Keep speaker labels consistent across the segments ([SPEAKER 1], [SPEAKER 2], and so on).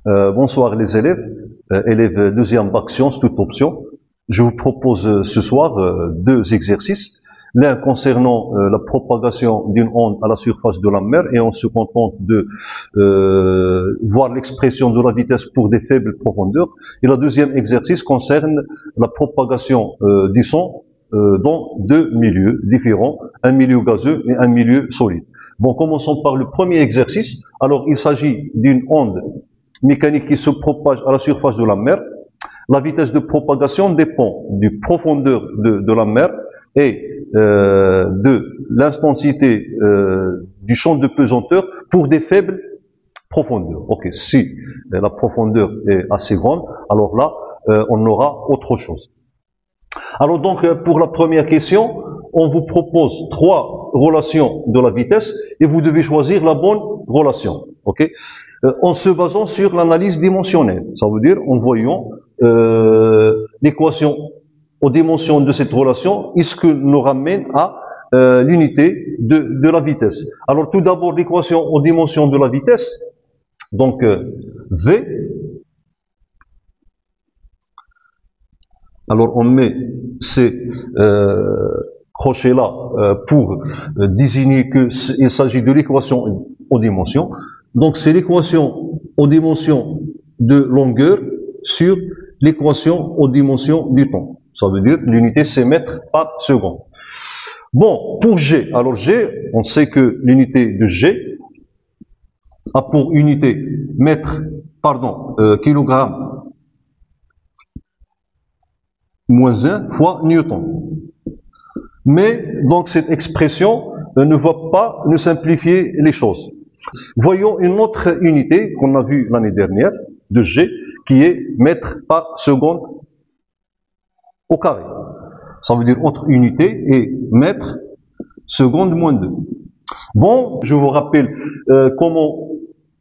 [SPEAKER 1] Bonsoir les élèves, élèves deuxième bac sciences, toute option. Je vous propose ce soir deux exercices. L'un concernant la propagation d'une onde à la surface de la mer, et on se contente de voir l'expression de la vitesse pour des faibles profondeurs. Et le deuxième exercice concerne la propagation du son dans deux milieux différents, un milieu gazeux et un milieu solide. Bon, commençons par le premier exercice. Alors, il s'agit d'une onde mécanique qui se propage à la surface de la mer. La vitesse de propagation dépend du profondeur de la mer et de l'intensité du champ de pesanteur pour des faibles profondeurs. Ok, si la profondeur est assez grande, alors là, on aura autre chose. Alors donc, pour la première question, on vous propose trois relations de la vitesse et vous devez choisir la bonne relation. Ok, en se basant sur l'analyse dimensionnelle. Ça veut dire en voyant l'équation aux dimensions de cette relation, est-ce que nous ramène à l'unité de la vitesse. Alors tout d'abord, l'équation aux dimensions de la vitesse, donc V. Alors on met ces crochets-là pour désigner qu'il s'agit de l'équation aux dimensions. Donc c'est l'équation aux dimensions de longueur sur l'équation aux dimensions du temps. Ça veut dire l'unité c'est mètres par seconde. Bon, pour G, alors G, on sait que l'unité de G a pour unité kilogramme moins 1 fois Newton. Mais donc cette expression ne va pas nous simplifier les choses. Voyons une autre unité qu'on a vue l'année dernière de G qui est mètres par seconde au carré. Ça veut dire autre unité et mètres seconde moins 2. Bon, je vous rappelle comment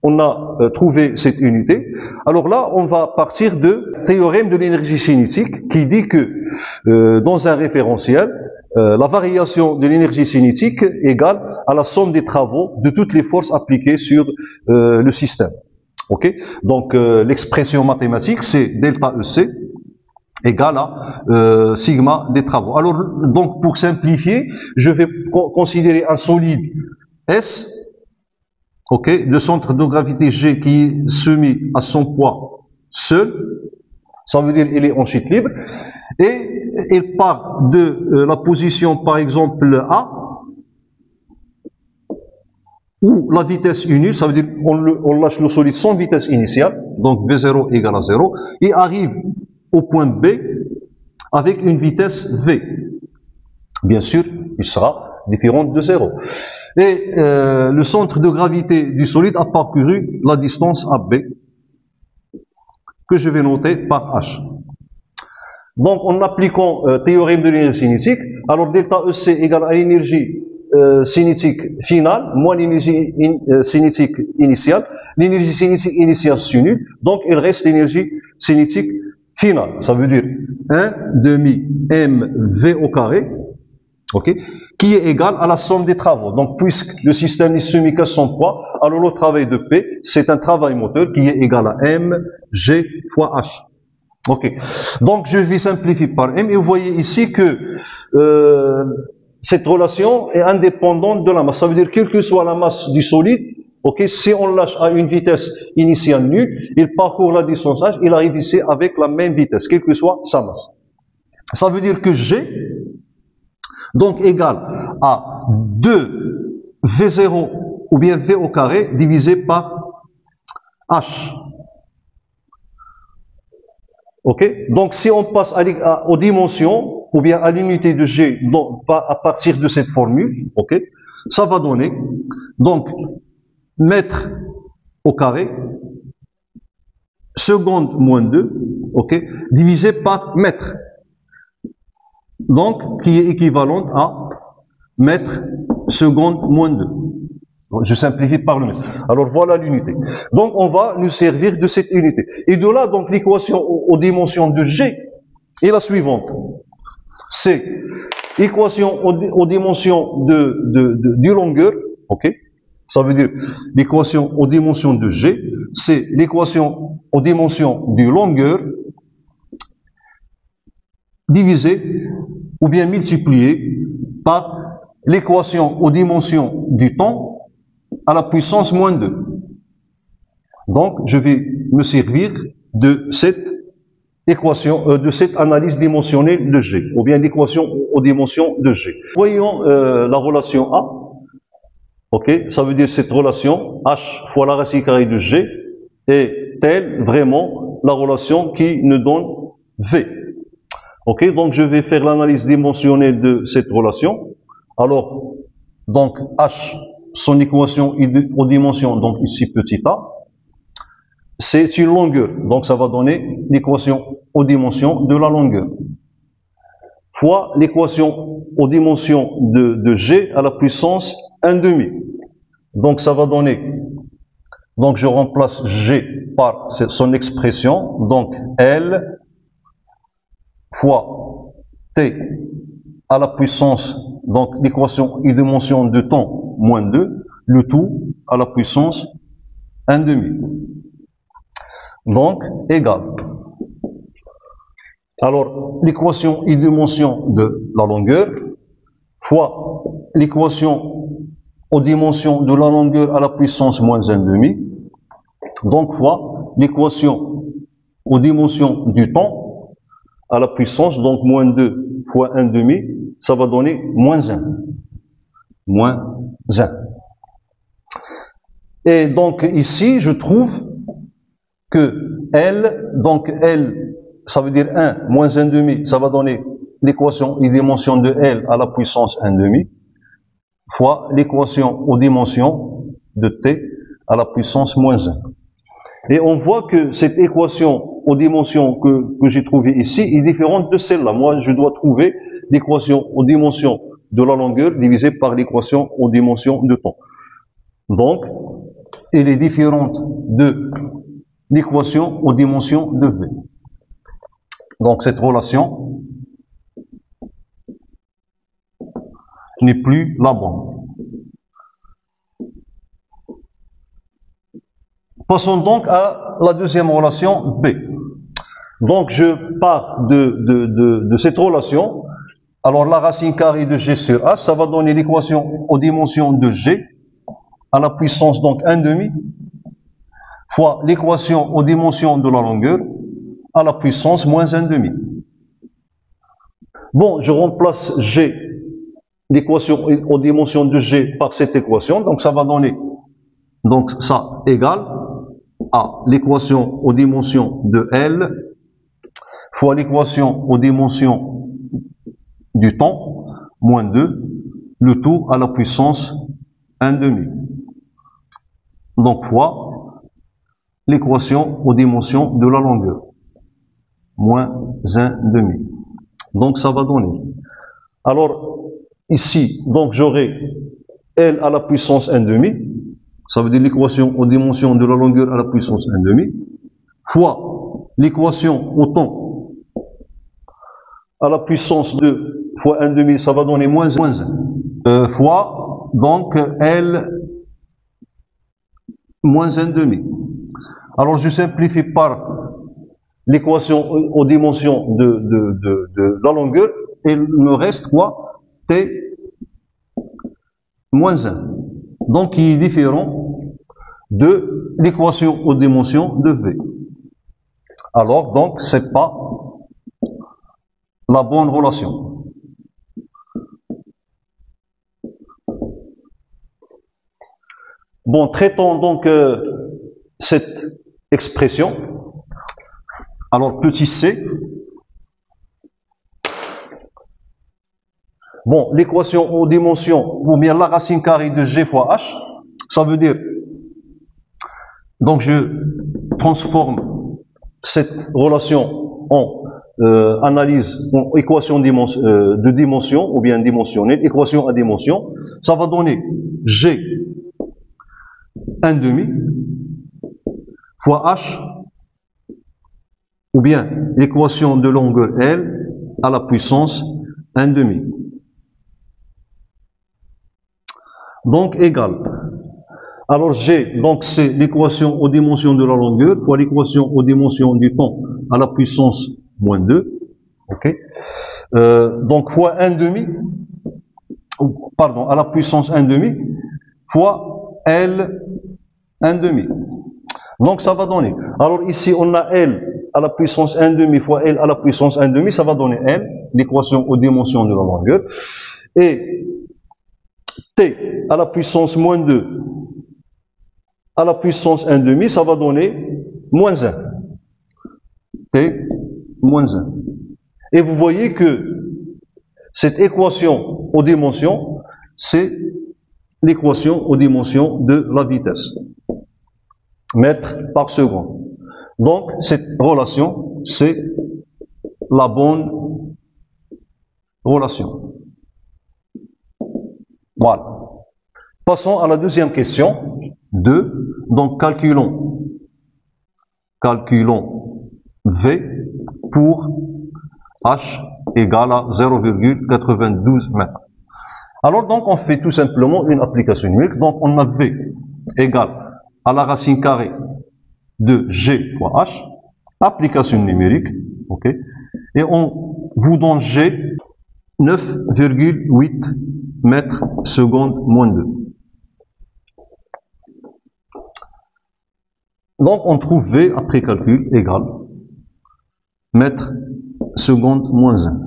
[SPEAKER 1] on a trouvé cette unité. Alors là, on va partir de théorème de l'énergie cinétique qui dit que dans un référentiel, la variation de l'énergie cinétique est égale à la somme des travaux de toutes les forces appliquées sur le système. Ok, donc l'expression mathématique c'est delta EC égale à sigma des travaux. Alors donc pour simplifier, je vais considérer un solide S, ok, de centre de gravité G qui est soumis à son poids seul. Ça veut dire qu'il est en chute libre et il part de la position par exemple A où la vitesse est nulle, ça veut dire on lâche le solide sans vitesse initiale, donc V0 égale à 0, et arrive au point B avec une vitesse V. Bien sûr, il sera différent de 0. Et le centre de gravité du solide a parcouru la distance AB, que je vais noter par H. Donc, en appliquant théorème de l'énergie cinétique, alors delta EC égale à l'énergie cinétique finale moins l'énergie cinétique initiale. L'énergie cinétique initiale c'est nul, donc il reste l'énergie cinétique finale. Ça veut dire 1 demi mv au carré, ok, qui est égal à la somme des travaux. Donc puisque le système est soumis qu'à son poids, alors le travail de P c'est un travail moteur qui est égal à mg fois h. Ok, donc je vais simplifier par m et vous voyez ici que cette relation est indépendante de la masse. Ça veut dire quelle que soit la masse du solide, ok, si on lâche à une vitesse initiale nulle, il parcourt la distance h, il arrive ici avec la même vitesse, quelle que soit sa masse. Ça veut dire que G, donc égal à 2 V0 ou bien V au carré divisé par H. Ok, donc si on passe aux dimensions ou bien à l'unité de G à partir de cette formule, ok, ça va donner donc mètre au carré seconde moins 2, ok, divisé par mètre, donc qui est équivalente à mètre seconde moins 2. Je simplifie par le mètre. Alors voilà l'unité. Donc on va nous servir de cette unité. Et de là, donc l'équation aux dimensions de G est la suivante. C'est l'équation aux dimensions du longueur, ok. Ça veut dire l'équation aux dimensions de G, c'est l'équation aux dimensions du longueur divisé ou bien multiplié par l'équation aux dimensions du temps à la puissance moins 2. Donc, je vais me servir de cette équation, de cette analyse dimensionnelle de G, ou bien l'équation aux dimensions de G. Voyons la relation A. Ok, ça veut dire cette relation H fois la racine carrée de G est telle vraiment la relation qui nous donne V. Ok, donc je vais faire l'analyse dimensionnelle de cette relation. Alors, donc H, son équation aux dimensions, donc ici petit a, c'est une longueur. Donc ça va donner l'équation aux dimensions de la longueur. Fois l'équation aux dimensions de G à la puissance 1/2. Donc ça va donner, donc je remplace G par son expression, donc L fois T à la puissance, donc l'équation et dimension de temps moins 2, le tout à la puissance 1/2. Donc, égal. Alors, l'équation et dimension de la longueur fois l'équation aux dimensions de la longueur à la puissance moins 1/2, donc fois l'équation aux dimensions du temps à la puissance, donc moins 2 fois 1/2, ça va donner moins 1. Moins 1. Et donc ici, je trouve que L, donc L, ça veut dire 1 moins 1/2, ça va donner l'équation et dimension de L à la puissance 1/2, fois l'équation aux dimensions de T à la puissance moins 1. Et on voit que cette équation aux dimensions que j'ai trouvée ici est différente de celle-là. Moi, je dois trouver l'équation aux dimensions de la longueur divisée par l'équation aux dimensions de temps. Donc, elle est différente de l'équation aux dimensions de V. Donc, cette relation n'est plus la bonne. Passons donc à la deuxième relation B. Donc, je pars de cette relation. Alors, la racine carrée de G sur H, ça va donner l'équation aux dimensions de G à la puissance, donc 1/2, fois l'équation aux dimensions de la longueur à la puissance moins 1/2. Bon, je remplace G, l'équation aux dimensions de G par cette équation, donc ça va donner, donc ça égale à l'équation aux dimensions de L fois l'équation aux dimensions du temps, moins 2, le tout à la puissance 1/2. Donc fois l'équation aux dimensions de la longueur, moins 1/2. Donc ça va donner. Alors ici, donc j'aurai L à la puissance 1/2, ça veut dire l'équation aux dimensions de la longueur à la puissance 1/2, fois l'équation au temps à la puissance 2 fois 1/2, ça va donner moins 1, fois donc L moins 1/2. Alors je simplifie par l'équation aux dimensions de la longueur, et il me reste quoi? T moins 1. Donc il est différent de l'équation aux dimensions de V. Alors donc c'est pas la bonne relation. Bon, traitons donc cette expression. Alors petit c. Bon, l'équation aux dimensions, ou bien la racine carrée de G fois H, ça veut dire, donc je transforme cette relation en analyse, en équation de dimension, ou bien dimensionnelle, équation à dimension, ça va donner G 1/2 fois H, ou bien l'équation de longueur L à la puissance 1/2. Donc égal. Alors G, donc c'est l'équation aux dimensions de la longueur fois l'équation aux dimensions du temps à la puissance moins 2. Ok. Donc fois 1,5, pardon, à la puissance 1,5 fois L 1,5. Donc ça va donner. Alors ici on a L à la puissance 1,5 fois L à la puissance 1,5, ça va donner L, l'équation aux dimensions de la longueur. Et T à la puissance moins 2 à la puissance 1,5, ça va donner moins 1. T moins 1. Et vous voyez que cette équation aux dimensions, c'est l'équation aux dimensions de la vitesse. Mètres par seconde. Donc, cette relation, c'est la bonne relation. Voilà. Passons à la deuxième question. 2. Donc, calculons V pour H égale à 0,92 mètres. Alors, donc, on fait tout simplement une application numérique. Donc, on a V égale à la racine carrée de G fois H, application numérique, ok, et on vous donne G 9,8 mètres secondes moins 2. Donc, on trouve V après calcul égale mètres secondes moins 1.